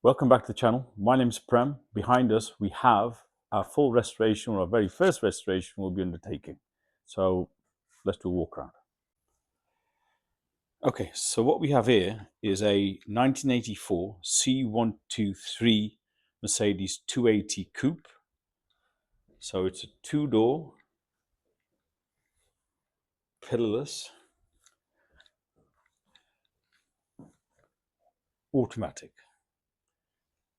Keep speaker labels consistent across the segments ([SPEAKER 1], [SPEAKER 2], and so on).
[SPEAKER 1] Welcome back to the channel. My name is Prem. Behind us we have our full restoration, or our very first restoration we'll be undertaking. So let's do a walk around. Okay, so what we have here is a 1984 C123 Mercedes 280 Coupe. So it's a two-door, pillarless, automatic.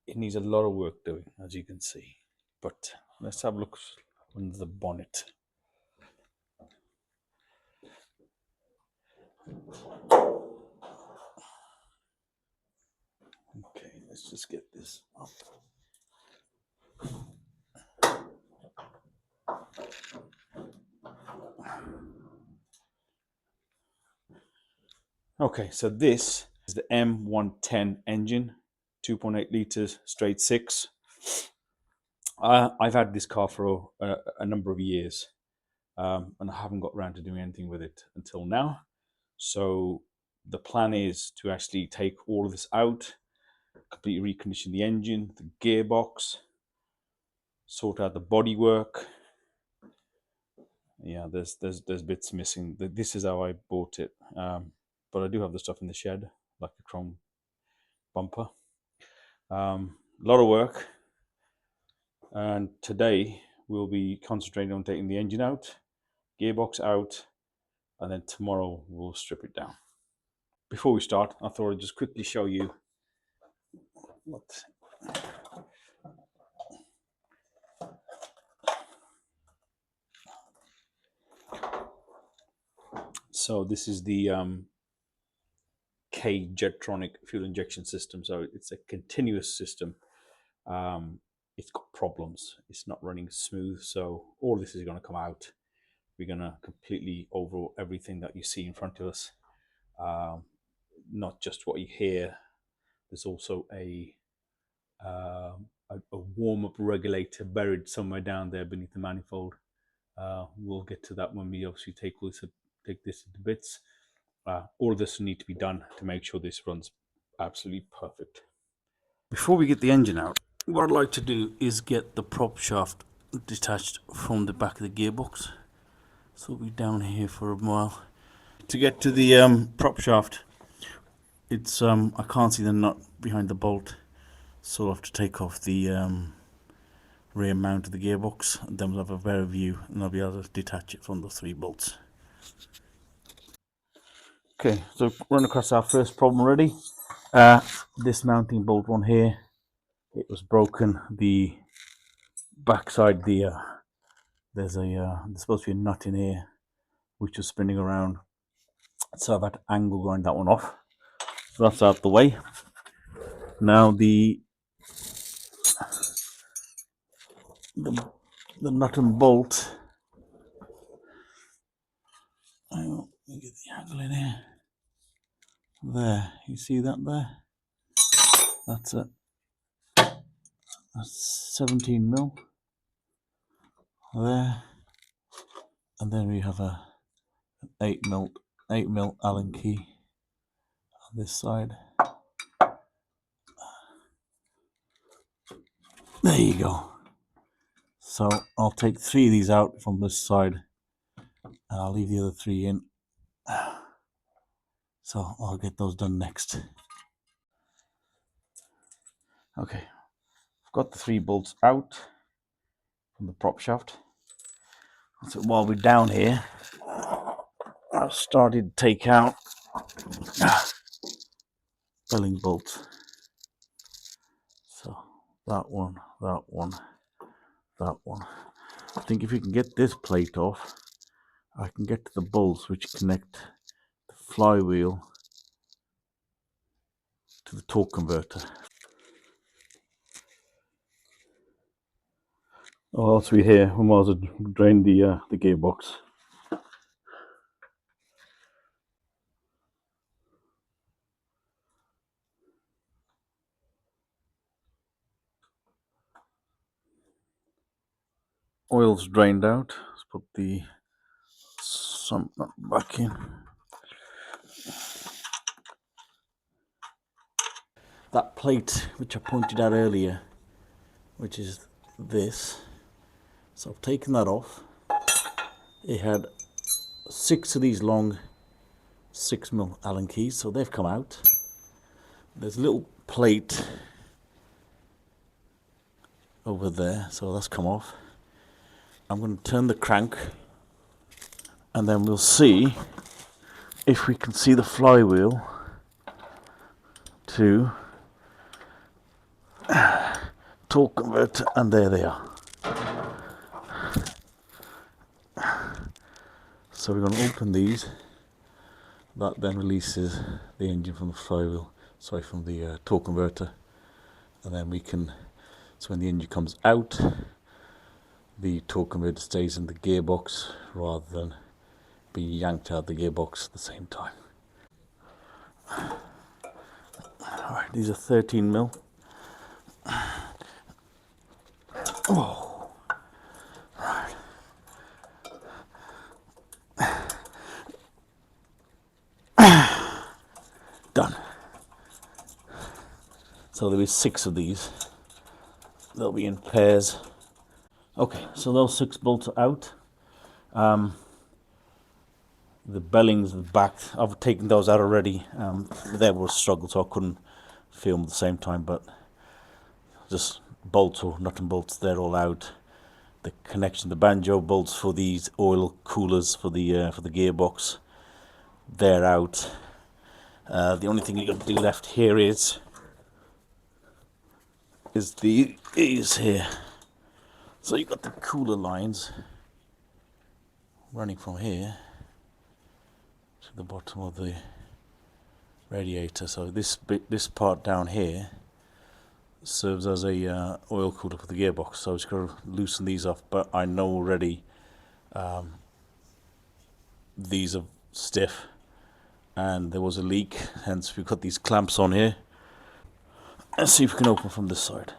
[SPEAKER 1] It needs a lot of work doing, as you can see. But let's have a look under the bonnet. Okay, let's just get this up. Okay, so this is the M110 engine, 2.8 litres, straight six. I've had this car for a number of years, and I haven't got around to doing anything with it until now. So the plan is to actually take all of this out, completely recondition the engine, the gearbox, sort out the bodywork. Yeah, there's bits missing. This is how I bought it, but I do have the stuff in the shed, like a chrome bumper. A lot of work, and today we'll be concentrating on taking the engine out, gearbox out, and then tomorrow we'll strip it down. Before we start, I thought I'd just quickly show you what. So this is the K Jetronic fuel injection system. So it's a continuous system. It's got problems. It's not running smooth. So all this is going to come out. We're going to completely overhaul everything that you see in front of us. Not just what you hear. There's also a warm-up regulator buried somewhere down there beneath the manifold. We'll get to that when we obviously take this into bits. All of this will need to be done to make sure this runs absolutely perfect. Before we get the engine out, what I'd like to do is get the prop shaft detached from the back of the gearbox. So we'll be down here for a while. To get to the prop shaft, it's I can't see the nut behind the bolt, so I'll have to take off the rear mount of the gearbox, and then we'll have a better view and I'll be able to detach it from the 3 bolts. Okay, so run across our first problem already. This mounting bolt one here, it was broken. The backside, there's supposed to be a nut in here which was spinning around, so I've had to angle grind that one off. So that's out the way. Now the nut and bolt. Let me get the angle in here. There, you see that there? That's it. That's 17 mil there, and then we have an 8 mil Allen key on this side. There you go. So I'll take 3 of these out from this side, and I'll leave the other 3 in. So I'll get those done next. Okay, I've got the 3 bolts out from the prop shaft. So while we're down here, I've started to take out belling bolts. So that one, that one, that one. I think if you can get this plate off, I can get to the bolts which connect the flywheel to the torque converter. Oh, else we here, we might as well drain the gearbox. Oil's drained out. Let's put the sump nut back in.
[SPEAKER 2] that plate which I pointed out earlier, which is this. So I've taken that off. It had 6 of these long 6mm Allen keys, so they've come out. There's a little plate over there, so that's come off. I'm going to turn the crank and then we'll see if we can see the flywheel to torque converter, and there they are. So we're going to open these. That then releases the engine from the flywheel, sorry, from the torque converter, and then we can, so when the engine comes out, the torque converter stays in the gearbox rather than being yanked out of the gearbox at the same time. Alright, these are 13mm. Oh, right. Done. So there is 6 of these. They'll be in pairs. Okay, so those 6 bolts are out. The bellings, the back, I've taken those out already. They were a struggle, so I couldn't film at the same time, but just bolts or nut and bolts, they're all out. The connection, the banjo bolts for these oil coolers for the gearbox, they're out. The only thing you got to do left here is here. So you've got the cooler lines running from here to the bottom of the radiator. So this part down here serves as a oil cooler for the gearbox. So I'm just going to loosen these off, but I know already these are stiff and there was a leak, hence we've got these clamps on here. Let's see if we can open from this side.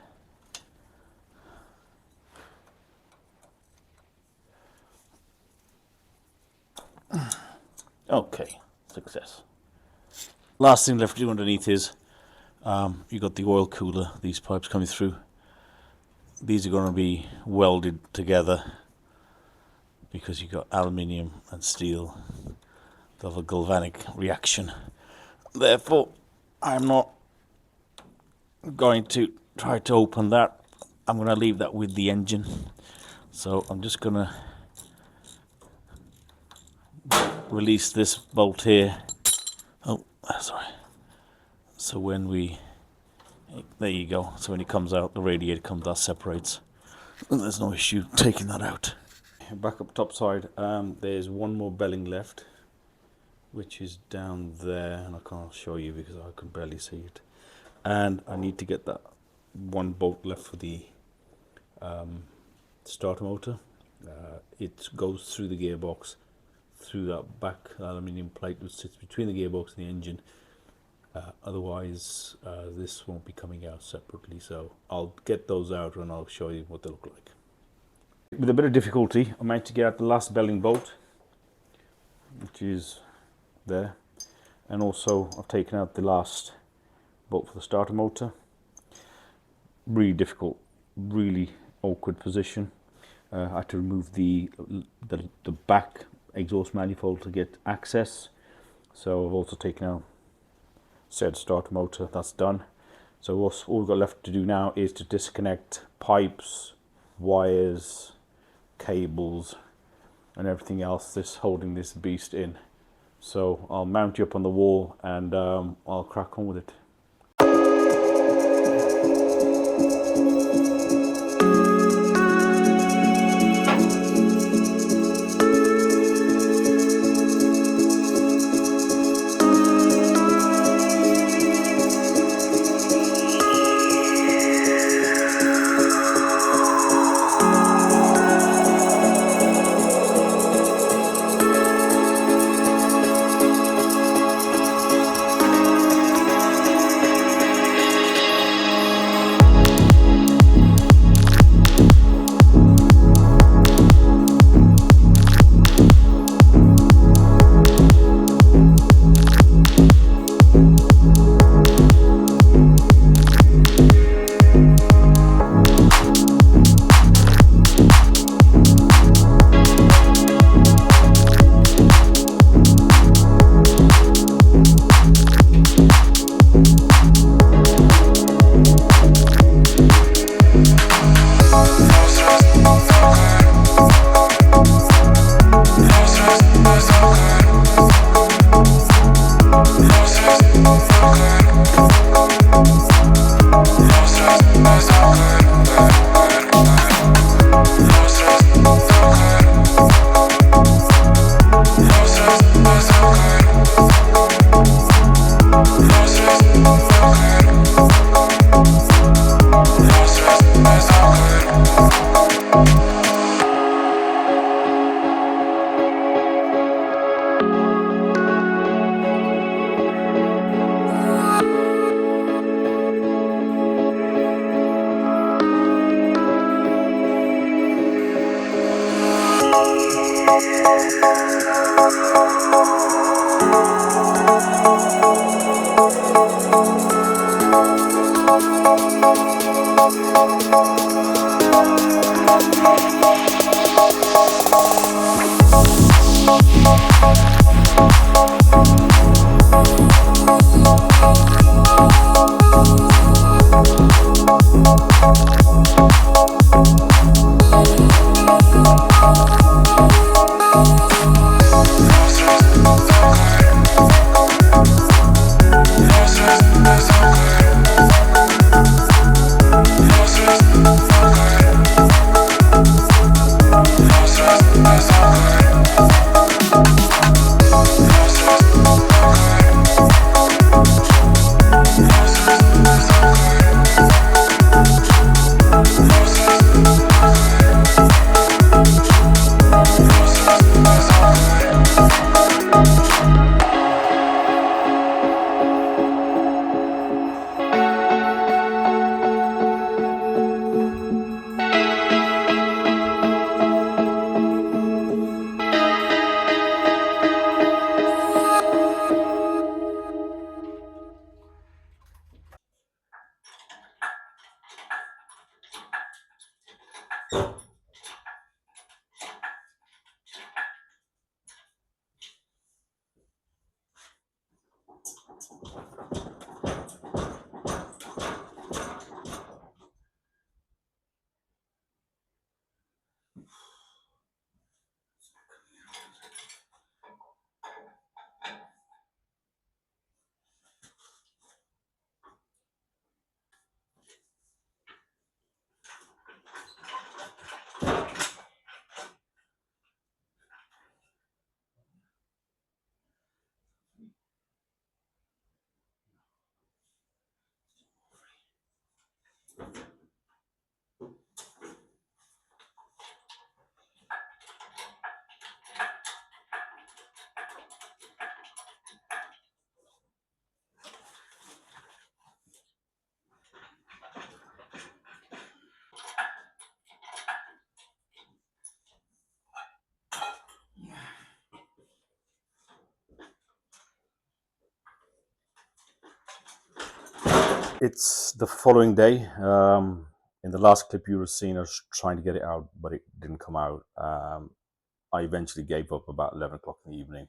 [SPEAKER 2] Okay, success. Last thing left to do underneath is you got the oil cooler, these pipes coming through. These are going to be welded together because you've got aluminium and steel. They'll have a galvanic reaction. Therefore, I'm not going to try to open that. I'm going to leave that with the engine. So I'm just going to release this bolt here. Oh, sorry. So when we, there you go. So when it comes out, the radiator comes out, separates. And there's no issue taking that out. Back up top side, there's one more belling left, which is down there, and I can't show you because I can barely see it. And I need to get that one bolt left for the starter motor. It goes through the gearbox, through that back aluminium plate which sits between the gearbox and the engine. Otherwise this won't be coming out separately, so I'll get those out and I'll show you what they look like. With a bit of difficulty I managed to get out the last belling bolt, which is there, and also I've taken out the last bolt for the starter motor. Really difficult, really awkward position. I had to remove the back exhaust manifold to get access. So I've also taken out said starter motor. That's done. So all we've got left to do now is to disconnect pipes, wires, cables and everything else that's holding this beast in. So I'll mount you up on the wall and I'll crack on with it. It's the following day. In the last clip you were seeing, I was trying to get it out, but it didn't come out. I eventually gave up about 11 o'clock in the evening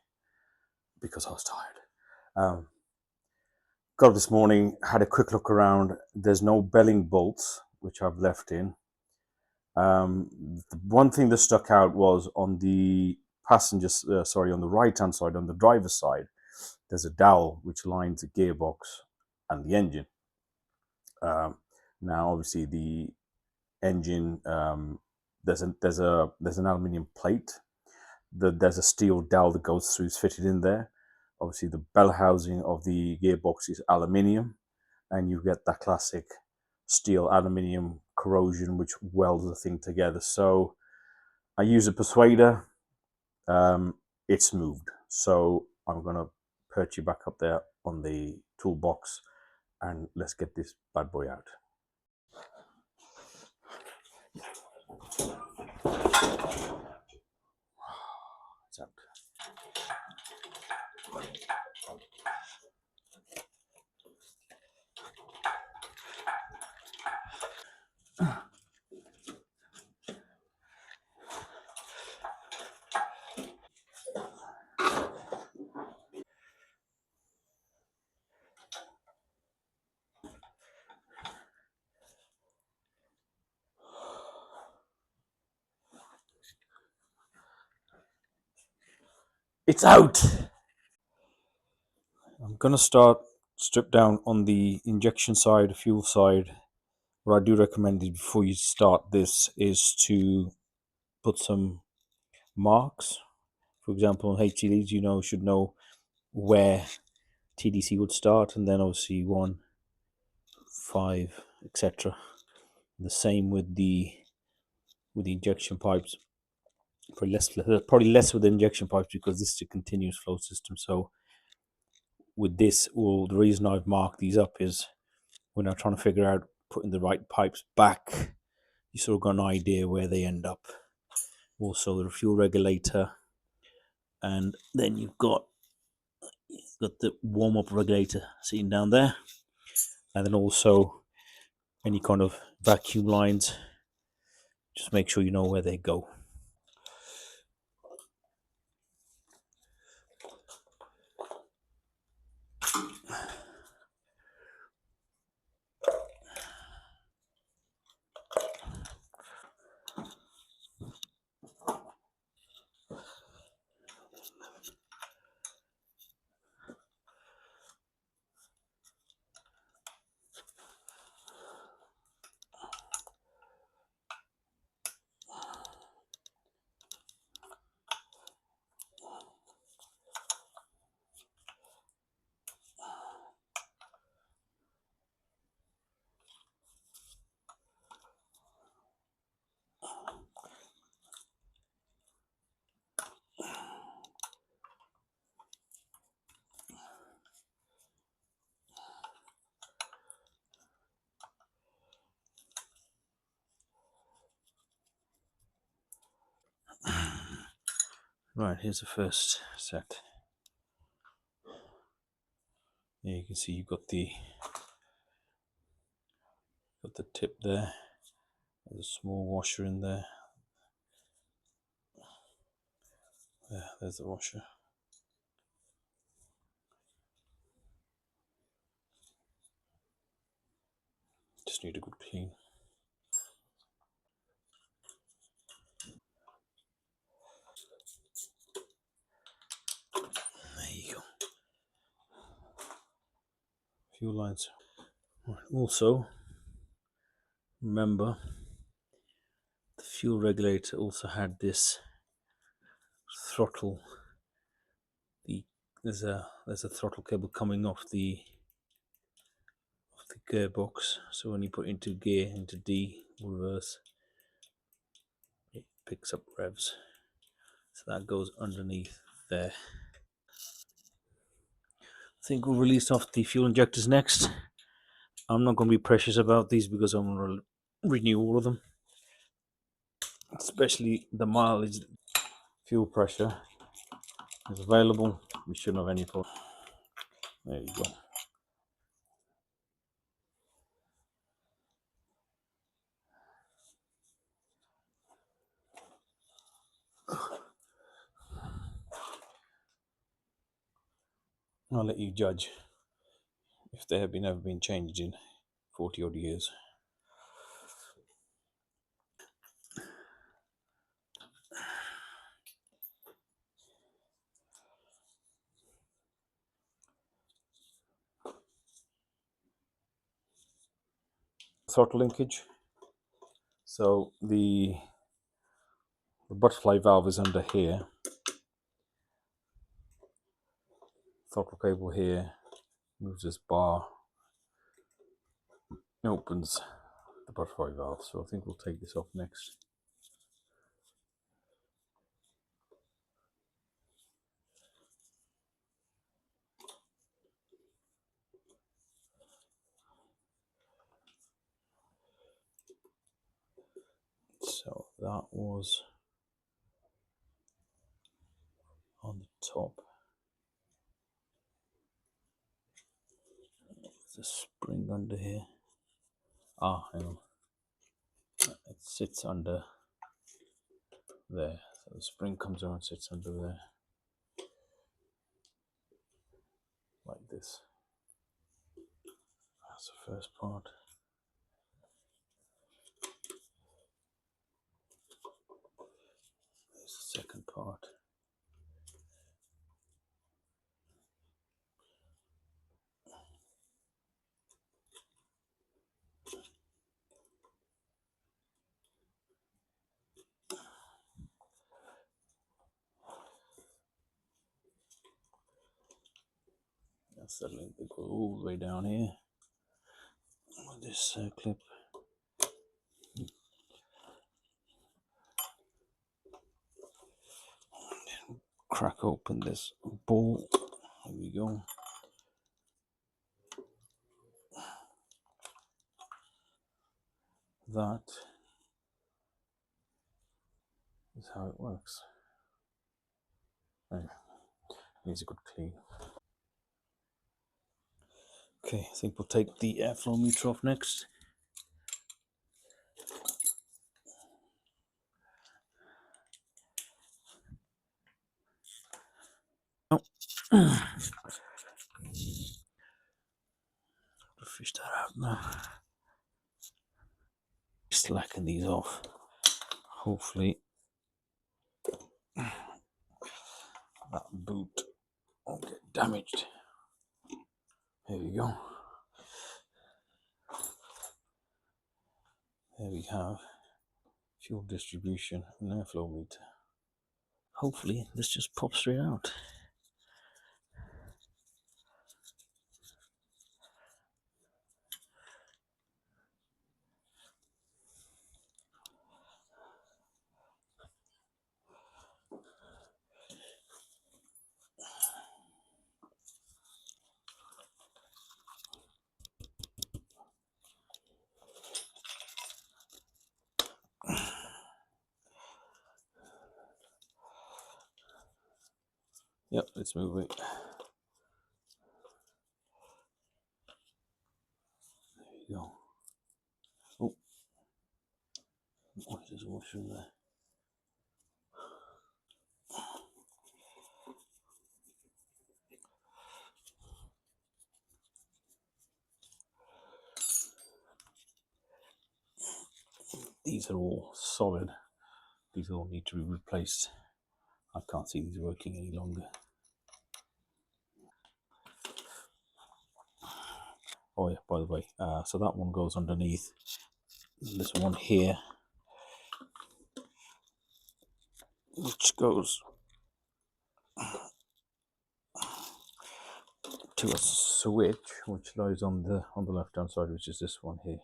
[SPEAKER 2] because I was tired. Got up this morning, had a quick look around. There's no belling bolts, which I've left in. The one thing that stuck out was on the on the right-hand side, on the driver's side, there's a dowel which lines the gearbox and the engine. Now, obviously, the engine there's an aluminium plate. There's a steel dowel that goes through, is fitted in there. Obviously, the bell housing of the gearbox is aluminium, and you get that classic steel aluminium corrosion which welds the thing together. So I use a persuader. It's moved, so I'm gonna perch you back up there on the toolbox, and let's get this bad boy out. It's out. It's out. I'm gonna start strip down on the injection side, fuel side. What I do recommend is before you start this is to put some marks. For example, on HCDs, should know where TDC would start, and then obviously 1, 5, etc. The same with the injection pipes. Probably less with the injection pipes because this is a continuous flow system. So with this, the reason I've marked these up is when I'm trying to figure out putting the right pipes back, you sort of got an idea where they end up. also the fuel regulator, and then you've got the warm-up regulator sitting down there, and then also any kind of vacuum lines. Just make sure you know where they go. Right, here's the first set. There you can see you've got the tip there. There's a small washer in there. There's the washer. Just need a good clean. There you go. Fuel lines. Right, also, remember the fuel regulator also had this throttle. There's a throttle cable coming off the gearbox. So when you put into gear, into D reverse, it picks up revs. So that goes underneath there. I think we'll release off the fuel injectors next. I'm not going to be precious about these because I'm going to renew all of them, especially the mileage. Fuel pressure is available. We shouldn't have any problem. There you go. I'll let you judge if they have ever been changed in 40 odd years. Throttle linkage. So the butterfly valve is under here. Throttle cable here. Moves this bar. Opens the butterfly valve. So I think we'll take this off next. So that was on the top. There's a spring under here. Hang on. It sits under there. So the spring comes around and sits under there. Like this. That's the first part. There's the second part. That's the link that goes all the way down here. With this clip. Crack open this ball. There we go. That This is how it works. Anyway, needs a good clean. Okay, I think we'll take the airflow meter off next. Oh. Fish that out now. Slacking these off. Hopefully that boot won't get damaged. There we go. There we have fuel distribution and airflow meter. Hopefully this just pops straight out. Yep, it's moving. There you go. Oh, what is washer in there? These are all solid. These all need to be replaced. I can't see these working any longer. Oh yeah, by the way, so that one goes underneath. This one here, which goes to a switch, which lies on the left hand side, which is this one here.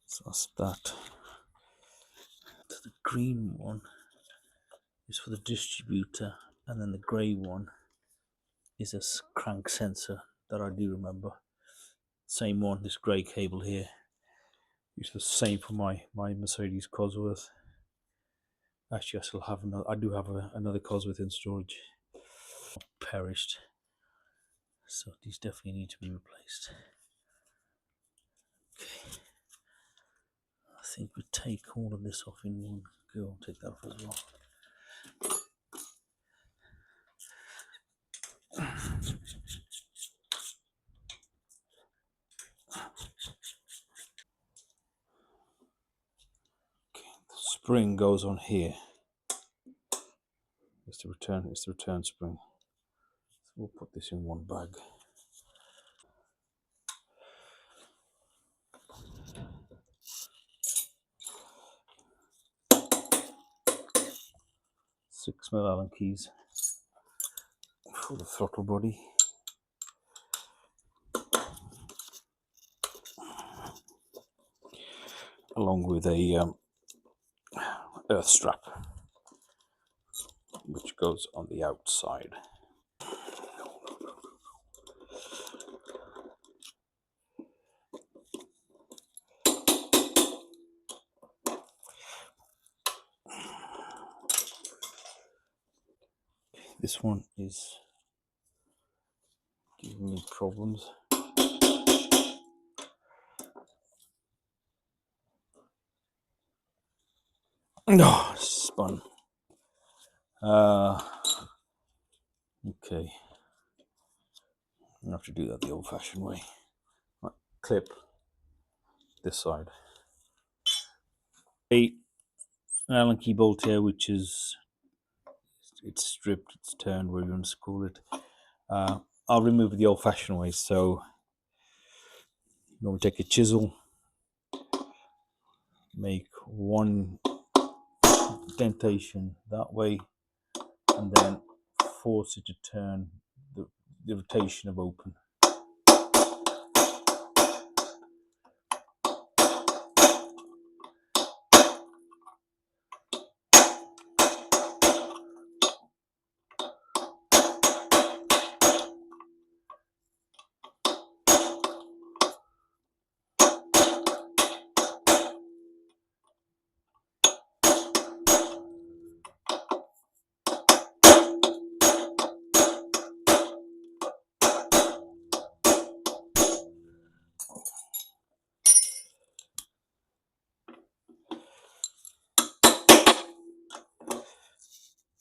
[SPEAKER 2] So that's that. The green one is for the distributor, and then the grey one is a crank sensor that I do remember. Same one, this grey cable here. It's the same for my Mercedes Cosworth. Actually, I still have another. I do have another Cosworth in storage. Perished, so these definitely need to be replaced. Okay, I think we take all of this off in one go. Take that off as well. Okay, the spring goes on here. It's the return spring. So we'll put this in one bag. Six mil Allen keys for the throttle body. Along with a earth strap, which goes on the outside. This one is giving me problems. No, oh, spun. Okay. I have to do that the old-fashioned way. Right, clip this side. A Allen key bolt here, which is it's stripped, it's turned, whatever you want to call it. I'll remove it the old-fashioned way. So you want to take a chisel, make one dentation that way, and then force it to turn the rotation of open.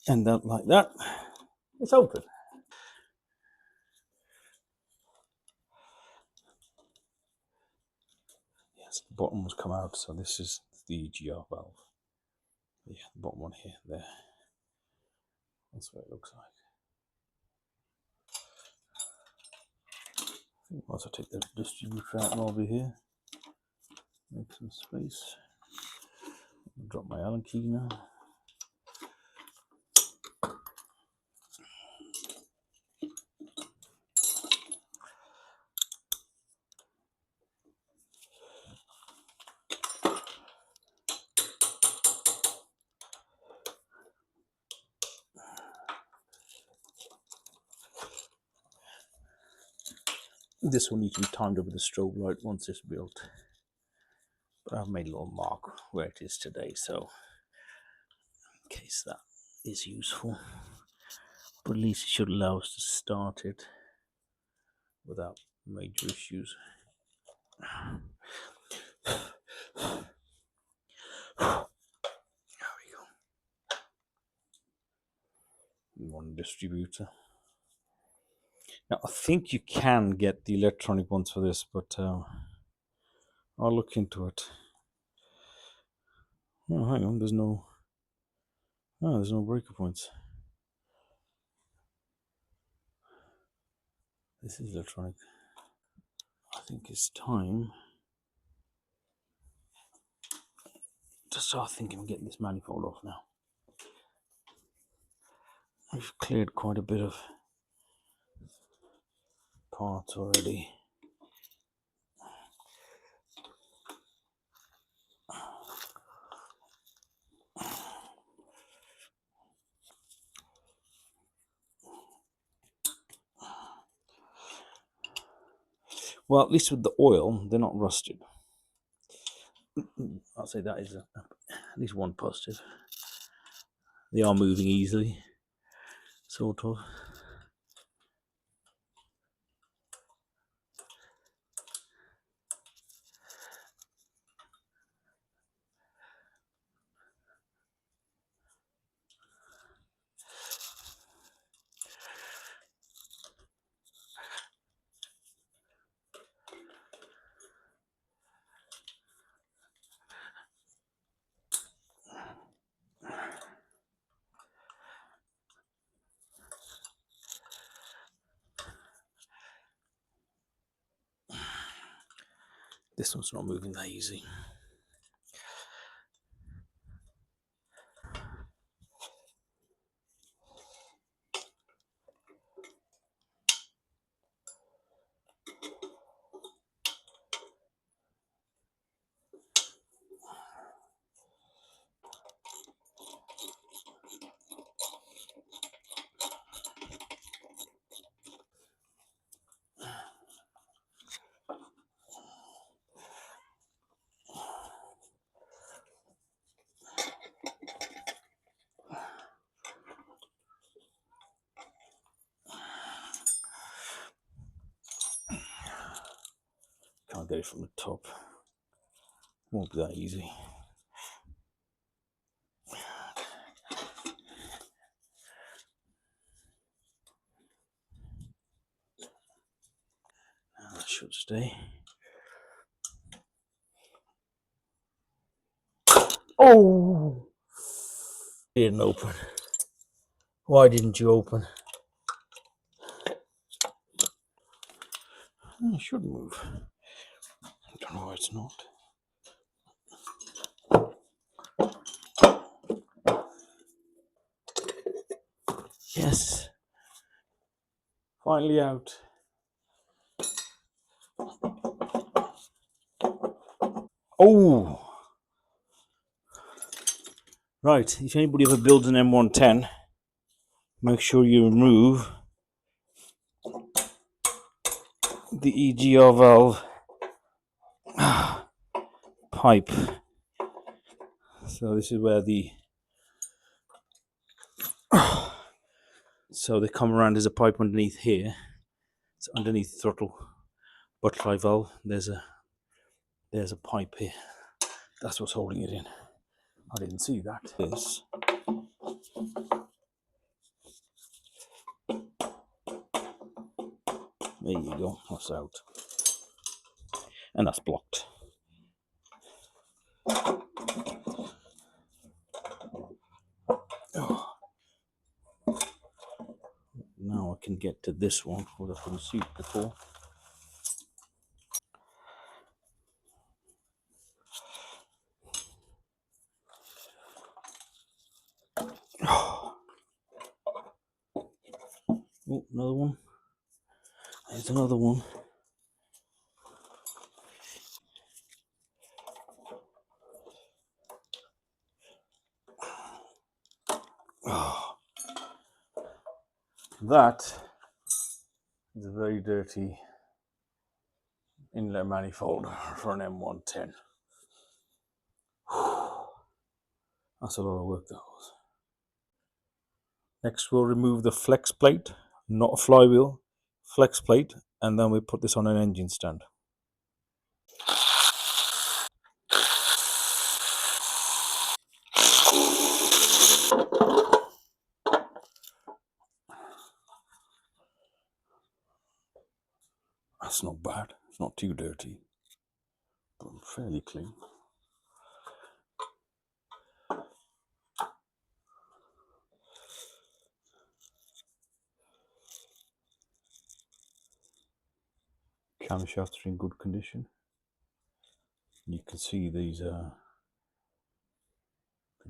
[SPEAKER 2] and that like that. It's open. Yes, the bottom has come out, so this is the EGR valve. Yeah, the bottom one here, there. That's what it looks like. I think once I take the distributor out over here, make some space. Drop my Allen key now. This will need to be timed up with a strobe light once it's built. But I've made a little mark where it is today, so in case that is useful. But at least it should allow us to start it without major issues. There we go. One distributor. Now I think you can get the electronic ones for this, but I'll look into it. Oh, hang on, there's no breaker points. This is electronic. I think it's time to start thinking of getting this manifold off now. We've cleared quite a bit of parts already. Well, at least with the oil, they're not rusted. I'll say that is at least one positive. They are moving easily, sort of. This one's not moving that easy. Can't get it from the top. Won't be that easy. That should stay. Oh! It didn't open. Why didn't you open? It should move. I don't know why it's not. Yes. Finally out. Oh! Right, if anybody ever builds an M110, make sure you remove the EGR valve pipe. So this is where so they come around. There's a pipe underneath here. It's underneath the throttle butterfly valve. There's a pipe here. That's what's holding it in. I didn't see that. This There you go, that's out. And that's blocked. Oh. Now I can get to this one, because I couldn't see it before. Oh, another one. There's another one. Oh, that is a very dirty inlet manifold for an M110. That's a lot of work that was. Next we'll remove the flex plate, not a flywheel, flex plate, and then we put this on an engine stand. That's not bad, it's not too dirty, but fairly clean. Camshafts are in good condition. You can see these the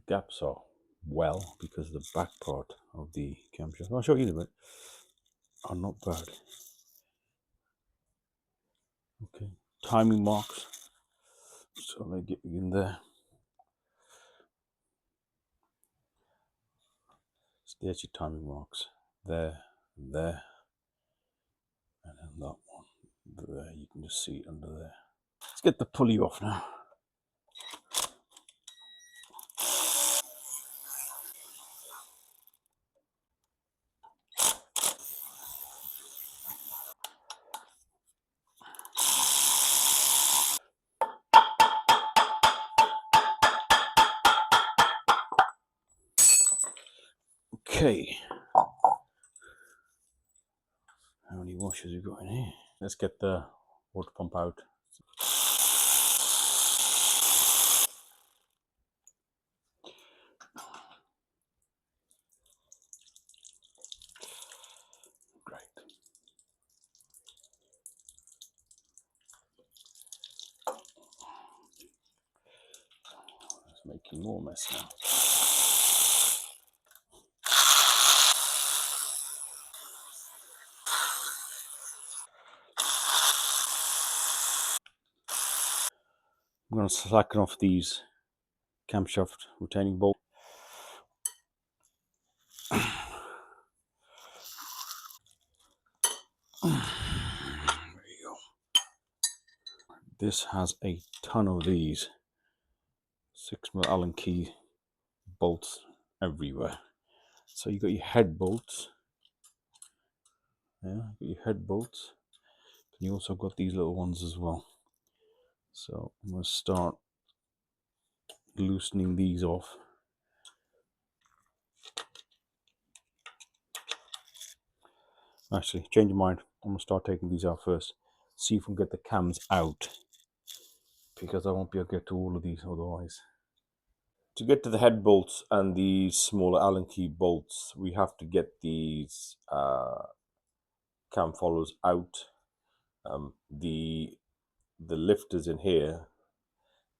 [SPEAKER 2] gaps are well because the back part of the camshaft, I'll show you in a bit, are not bad. Okay, timing marks, so they get in there. So there's your timing marks, there, and there, and then that one there. You can just see it under there. Let's get the pulley off now. Okay, how many washers you got in here? Let's get the water pump out. Great. It's making more mess now. I'm going to slacken off these camshaft retaining bolts. There you go. This has a ton of these 6mm Allen key bolts everywhere. So you got your head bolts. Yeah, you got your head bolts. And you also got these little ones as well. So I'm going to start loosening these off. Actually, change your mind. I'm going to start taking these out first. See if we can get the cams out, because I won't be able to get to all of these otherwise. To get to the head bolts and the smaller Allen key bolts, we have to get these cam followers out. The lifters in here,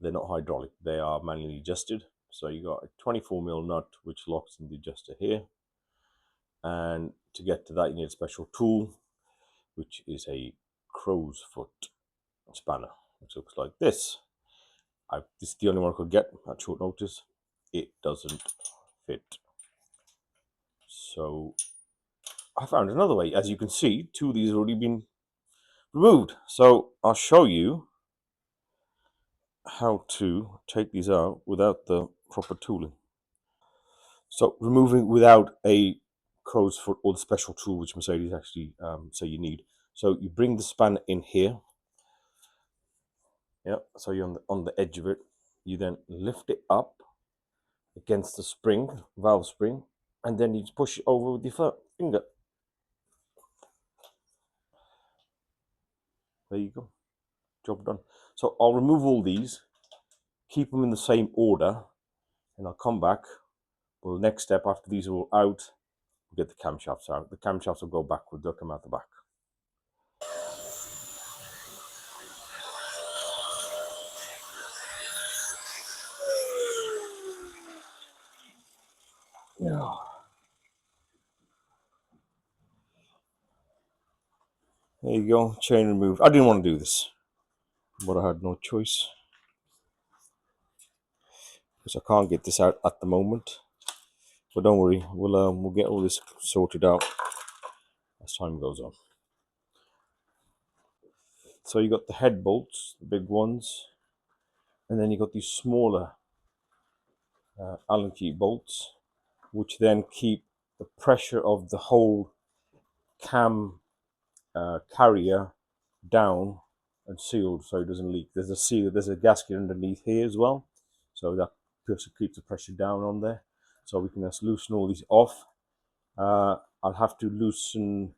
[SPEAKER 2] they're not hydraulic, they are manually adjusted. So you got a 24mm nut which locks in the adjuster here, and to get to that you need a special tool, which is a crow's foot spanner, which looks like this. This is the only one I could get at short notice. It doesn't fit. So I found another way. As you can see, two of these have already been removed. So I'll show you how to take these out without the proper tooling. So removing without a crow's foot or the special tool which Mercedes actually say you need. So you bring the spanner in here. Yeah, so you're on the edge of it. You then lift it up against the spring, valve spring, and then you just push it over with your finger. there you go, job done. So I'll remove all these, keep them in the same order, and I'll come back. Well, the next step after these are all out, we'll get the camshafts out. The camshafts will go backwards, they'll come out the back. Yeah. There you go, chain removed. I didn't want to do this, but I had no choice because I can't get this out at the moment. But don't worry, we'll get all this sorted out as time goes on. So you got the head bolts, the big ones, and then you got these smaller Allen key bolts, which then keep the pressure of the whole cam carrier down and sealed so it doesn't leak. There's a seal, there's a gasket underneath here as well, so that keeps the pressure down on there. So we can just loosen all these off. I'll have to loosen.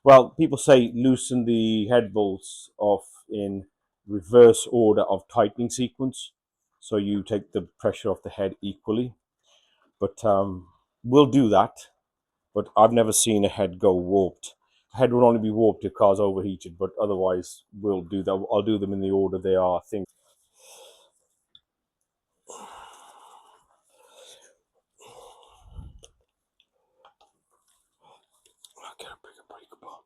[SPEAKER 2] Well, people say loosen the head bolts off in reverse order of tightening sequence, so you take the pressure off the head equally. But we'll do that. But I've never seen a head go warped. A head will only be warped if car's overheated, but otherwise we'll do that. I'll do them in the order they are. Things. Get a bigger breaker bar.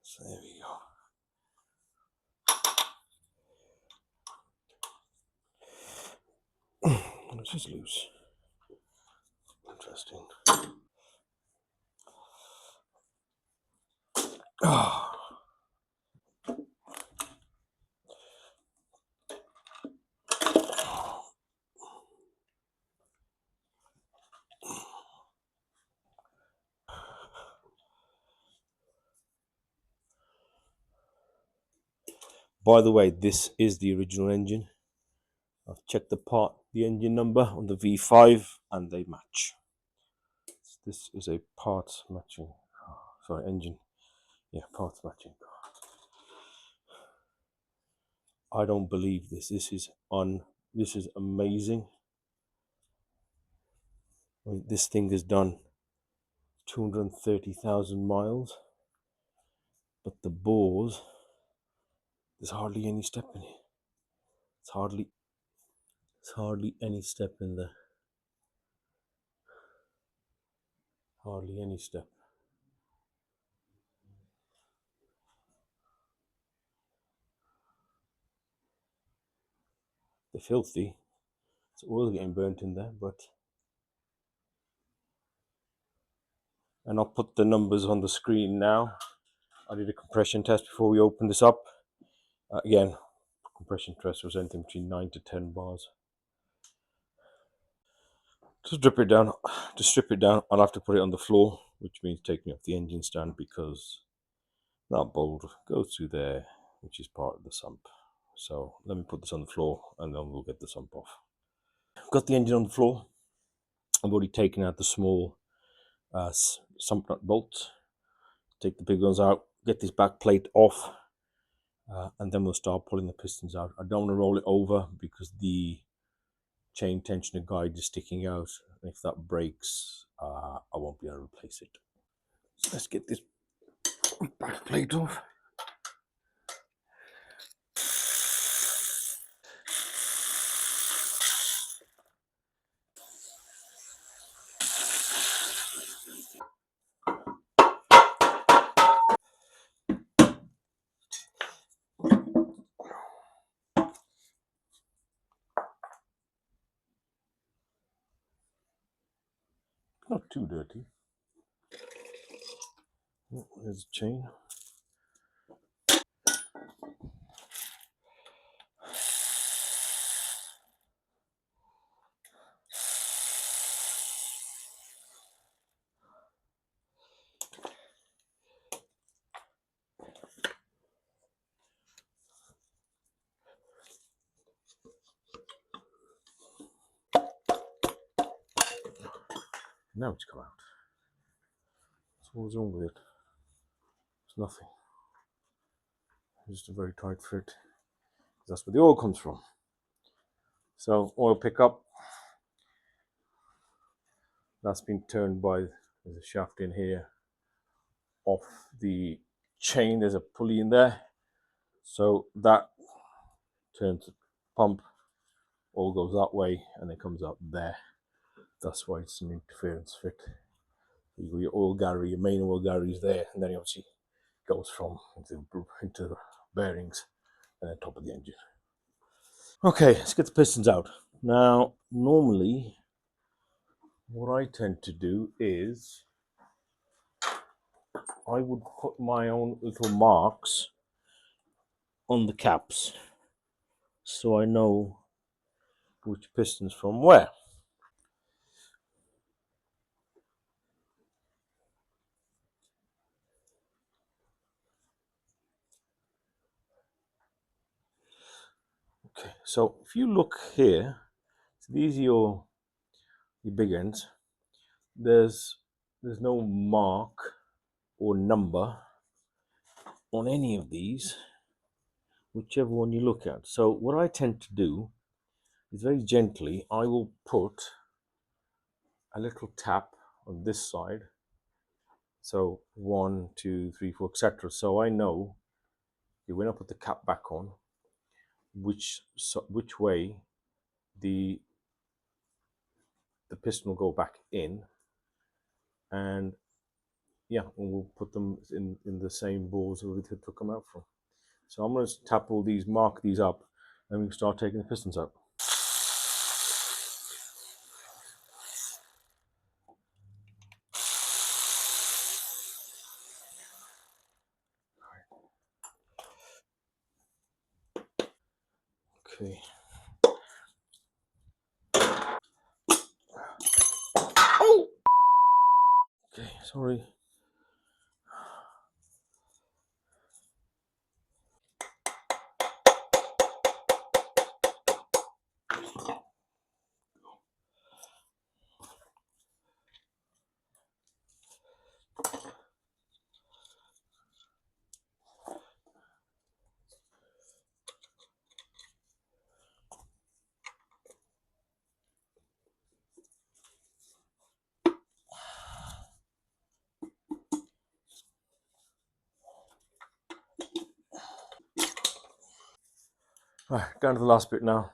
[SPEAKER 2] So there we go. It's just loose. Interesting. By the way, this is the original engine. I've checked the engine number on the V5, and they match. This is a parts matching. Sorry, engine. Yeah, parts matching. I don't believe this. This is amazing. I mean, this thing has done 230,000 miles, but the bores, there's hardly any step in it. It's hardly any step in there. Hardly any step. They're filthy. It's oil getting burnt in there, but. And I'll put the numbers on the screen now. I did a compression test before we opened this up. Again, compression test was anything between 9 to 10 bars. To strip it down, I'll have to put it on the floor, which means taking off the engine stand because that bolt goes through there, which is part of the sump. So let me put this on the floor and then we'll get the sump off. Got the engine on the floor. I've already taken out the small sump nut bolts. Take the big ones out, get this back plate off, and then we'll start pulling the pistons out. I don't want to roll it over because the chain tensioner guide is sticking out. If that breaks, I won't be able to replace it. So let's get this back plate off. Not too dirty. Oh, there's a chain. Now it's come out. So what's wrong with it? It's nothing. It's just a very tight fit. That's where the oil comes from. So oil pickup. That's been turned by, there's a shaft in here, off the chain. There's a pulley in there. So that turns the pump, all goes that way, and it comes out there. That's why it's an interference fit. You got your oil gallery, your main oil gallery is there, and then it obviously goes from into the bearings and then top of the engine. Okay, let's get the pistons out. Now, normally, what I tend to do is I would put my own little marks on the caps so I know which piston's from where. Okay, so if you look here, so these are your big ends. There's no mark or number on any of these, whichever one you look at. So what I tend to do is very gently, I will put a little tap on this side. So 1, 2, 3, 4, etc. So I know when I put the cap back on, which way the piston will go back in, and yeah, and we'll put them in the same balls that we took them out from. So I'm going to tap all these, mark these up, and we can start taking the pistons out. Okay. Oh! Okay, sorry. Right, down to the last bit now.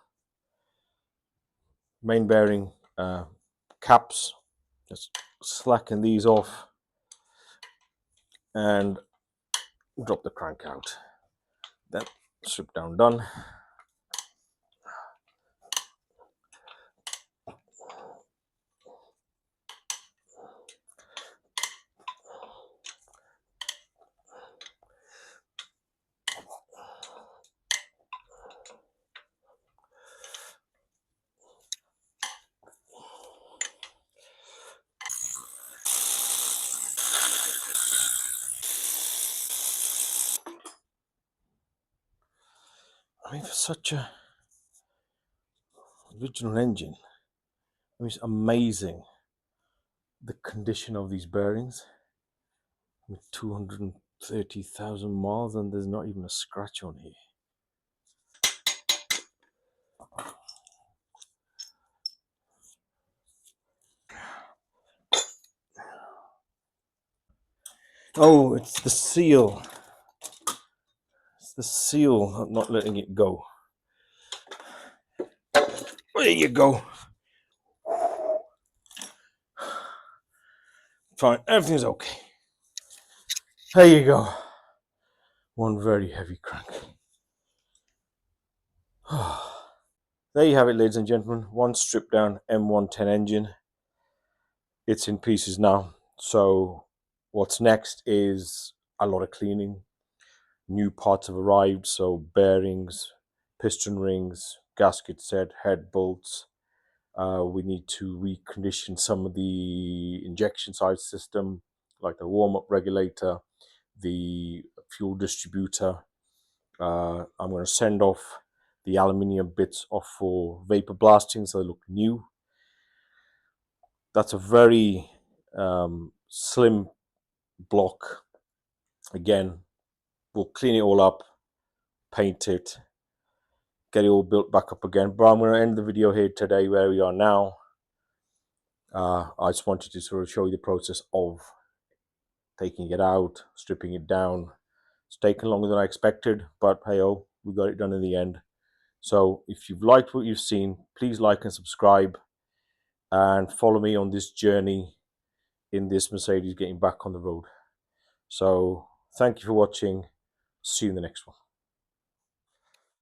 [SPEAKER 2] Main bearing caps. Just slacken these off and drop the crank out. Then strip down done. I mean, for such a original engine, I mean, it's amazing the condition of these bearings. I mean, 230,000 miles, and there's not even a scratch on here. Oh, it's the seal. It's the seal not letting it go. There you go. Fine, everything's okay. There you go. One very heavy crank. There you have it, ladies and gentlemen. One stripped down M110 engine.
[SPEAKER 3] it's in pieces now. So what's next is a lot of cleaning. New parts have arrived, so bearings, piston rings, gasket set, head bolts. We need to recondition some of the injection side system, like the warm-up regulator, the fuel distributor. I'm going to send off the aluminium bits off for vapor blasting so they look new. That's a very slim block. Again, we'll clean it all up, paint it, get it all built back up again. But I'm going to end the video here today where we are now. I just wanted to sort of show you the process of taking it out, stripping it down. It's taken longer than I expected, but hey, oh, we got it done in the end. So if you've liked what you've seen, please like and subscribe and follow me on this journey in this Mercedes getting back on the road. So thank you for watching. See you in the next one.